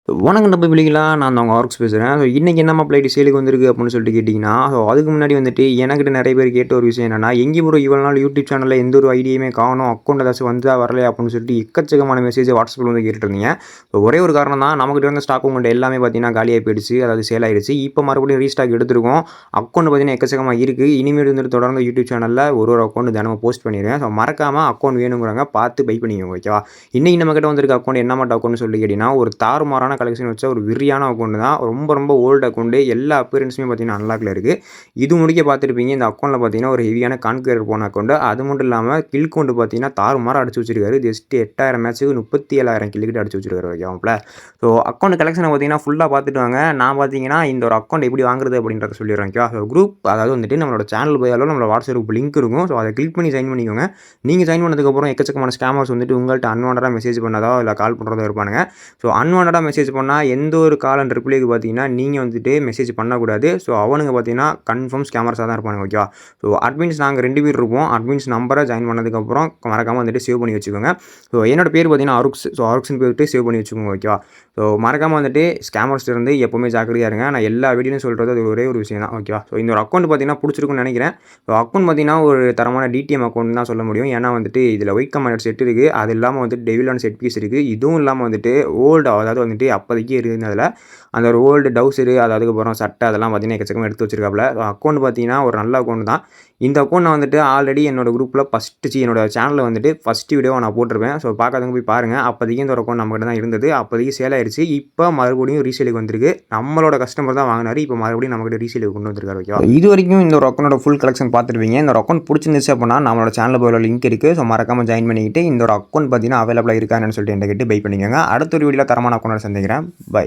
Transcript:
வணக்கம் நம்ம விழிகளா, நான் தான் உங்க ஆர்க்ஸ் பேசுறேன். ஸோ இன்னைக்கு என்னம்மா பிளைட் சேலுக்கு வந்திருக்கு அப்படின்னு சொல்லிட்டு கேட்டிங்கன்னா, ஸோ அதுக்கு முன்னாடி வந்துட்டு எனக்கிட்ட நிறைய பேர் கேட்ட ஒரு விஷயம் என்னன்னா, எங்கே ப்ரோ இவ்வளோ நாள் யூடியூப் சேனல்ல எந்த ஒரு ஐடியுமே காணோம், அக்கௌண்ட் ஏதாச்சும் வந்தா வரலையா அப்படின்னு சொல்லிட்டு எக்கச்சக்கமான மெசேஜ் வாட்ஸ்அப்பில் வந்து கேட்டுட்டு இருந்தீங்க. ஸோ ஒரே ஒரு காரணம் தான், நம்மகிட்ட இருந்த ஸ்டாக் உங்கள்கிட்ட எல்லாமே பார்த்தீங்கன்னா காலியாகி போயிடுச்சு, அதாவது சேல் ஆயிடுச்சு. இப்போ மறுபடியும் ரீஸ்டாக் எடுத்திருக்கோம். அக்கௌண்ட் பார்த்தீங்கன்னா எக்கச்சக்கமாக இருக்குது. இனிமேல் வந்துட்டு தொடர்ந்து யூடியூப் சேனலில் ஒரு அக்கௌண்ட் தினமும் போஸ்ட் பண்ணிடுவேன். ஸோ மறக்காமல் அக்கௌண்ட் வேணுங்கிறவங்க பார்த்து பை பண்ணிக்கோங்க, ஓகேவா? இன்னைக்கு நம்மகிட்ட வந்திருக்க அக்கௌண்ட் என்ன மாட்ட அக்கௌண்ட்னு சொல்லி கேட்டிங்கன்னா, ஒரு தாறுமாறான கலெக்ஷன் வச்ச ஒரு வெறியான அக்கௌண்ட் தான். ரொம்ப ஓல்டு அக்கௌண்ட். எல்லா அப்பியரன்ஸுமே பார்த்தீங்கன்னா அன்லாக்ல இருக்குது. இது முடிக்க பார்த்துருப்பீங்க. இந்த அக்கௌண்ட்டில் பார்த்தீங்கன்னா ஒரு ஹெவியான கான்குயர் போன அக்கௌண்ட். அது மட்டும் இல்லாமல் கில் கவுண்ட் பார்த்தீங்கன்னா தாறுமாறா அடிச்சு வச்சிருக்காரு. ஜஸ்ட் 8000 மேட்ச்சுக்கு 37,000 கில் கிட்ட அடிச்சு வச்சிருக்காரு ஓகேவாப்ல. ஸோ அக்கௌண்ட் கலெக்ஷனை பார்த்தீங்கன்னா ஃபுல்லாக பார்த்துட்டு வாங்க. நான் பார்த்தீங்கன்னா இந்த ஒரு அக்கௌண்ட் எப்படி வாங்குறது அப்படின்றத சொல்லிடுறேன், ஓகேவா? ஸோ குரூப், அதாவது வந்துட்டு நம்மளோட சேனல் போயாலும் நம்மளோட வாட்ஸ்அப் குரூப் லிங்க் இருக்கும். ஸோ அதை கிளிக் பண்ணி சைன் பண்ணிக்கோங்க. நீங்கள் சைன் பண்ணதுக்கப்புறம் எக்கச்சக்கமான ஸ்கேமர்ஸ் வந்துட்டு உங்கள்கிட்ட அன்வான்டடாக மெசேஜ் பண்ணதோ இல்லை கால் பண்ணுறதோ இருப்பானுங்க. ஸோ அன்வான்டடாக மெசேஜ் பண்ணால் எந்த ஒரு கால் அண்ட் ரிப்ளைக்கு பார்த்தீங்கன்னா நீங்கள் வந்துட்டு மெசேஜ் பண்ணக்கூடாது. ஸோ அவனுங்க பார்த்தீங்கன்னா கன்ஃபார்ம் ஸ்கேமர்ஸாக தான் இருப்பானுங்க, ஓகேவா? ஸோ அட்மின்ஸ் நாங்கள் 2 பேர் இருப்போம். அட்மின்ஸ் நம்பரை ஜாயின் பண்ணதுக்கப்புறம் மறக்காமல் வந்துட்டு சேவ் பண்ணி வச்சுக்கோங்க. ஸோ என்னோட பேர் பார்த்தீங்கன்னா அருக்ஸ். ஸோ அருக்ஸ்னு போய்ட்டு சேவ் பண்ணி வச்சுக்கோங்க, ஓகேவா? ஸோ மறக்காமல் வந்துட்டு ஸ்கேமர்ஸ் இருந்து எப்போவுமே ஜாக்கிரதையாக இருங்க. நான் எல்லா வீடியோலையும் சொல்கிறது அது ஒரே ஒரு விஷயம் தான், ஓகேவா? ஸோ இந்த ஒரு அக்கௌண்ட் பார்த்தீங்கன்னா பிடிச்சிருக்குன்னு நினைக்கிறேன். ஸோ அக்கௌண்ட் பார்த்தீங்கன்னா ஒரு தரமான டிடிஎம் அக்கௌண்ட் தான் சொல்ல முடியும். ஏன்னா வந்துட்டு இதில் ஒயிட் கமாண்டர் செட் இருக்குது. அது இல்லாமல் வந்துட்டு டெவிலான செட் பீஸ் இருக்குது. இதுவும் இல்லாமல் வந்துட்டு ஓல்டு, அதாவது வந்துட்டு அப்போதைக்கு இருந்ததில் அந்த ஒரு ஓல்டு டவுசரு, அது அதுக்கப்புறம் சட்டை அதெல்லாம் பார்த்தீங்கன்னா எக்கச்சக்கமாக எடுத்து வச்சிருக்காப்புல. ஸோ அக்கௌண்ட் பார்த்தீங்கன்னா ஒரு நல்ல அக்கௌண்ட் தான். இந்த அக்கௌண்ட் நான் வந்துட்டு ஆல்ரெடி என்னோட குரூப்பில் என்னோட சேனலில் வந்துட்டு ஃபஸ்ட்டு வீடியோவை நான் போட்டிருப்பேன். ஸோ பார்க்காதவங்க போய் பாருங்கள். அப்போதைக்கு இந்த ஒரு அக்கௌண்ட் நம்மகிட்ட தான் இருந்தது. அப்போதைக்கு சேல் ஆயிடுச்சு. இப்போ மறுபடியும் ரீசேலுக்கு வந்திருக்கு. நம்மளோட கஸ்டமர் தான் வாங்கினாரு. இப்போ மறுபடியும் நம்மகிட்ட ரீசேலுக்கு கொண்டு வந்திருக்காரு, ஓகேவா? இது வரைக்கும் இந்த ஒரு அக்கௌண்டோட ஃபுல் கலெக்ஷன் பார்த்துருப்பீங்க. இந்த ஒரு அக்கௌண்ட் பிடிச்சிருந்துச்சு அப்படின்னா நம்மளோட சேனலில் போய் லிங்க் இருக்குது. ஸோ மறக்காமல் ஜாயின் பண்ணிக்கிட்டு இந்த ஒரு அக்கௌண்ட் பார்த்தீங்கன்னா அவைலபிளாக இருக்கான்னு சொல்லிட்டு என்கிட்ட பை பண்ணிக்கோங்க. அடுத்த ஒரு வீடியோவில் தரமான அக்கௌண்ட்டை சந்திக்கிறேன். பை.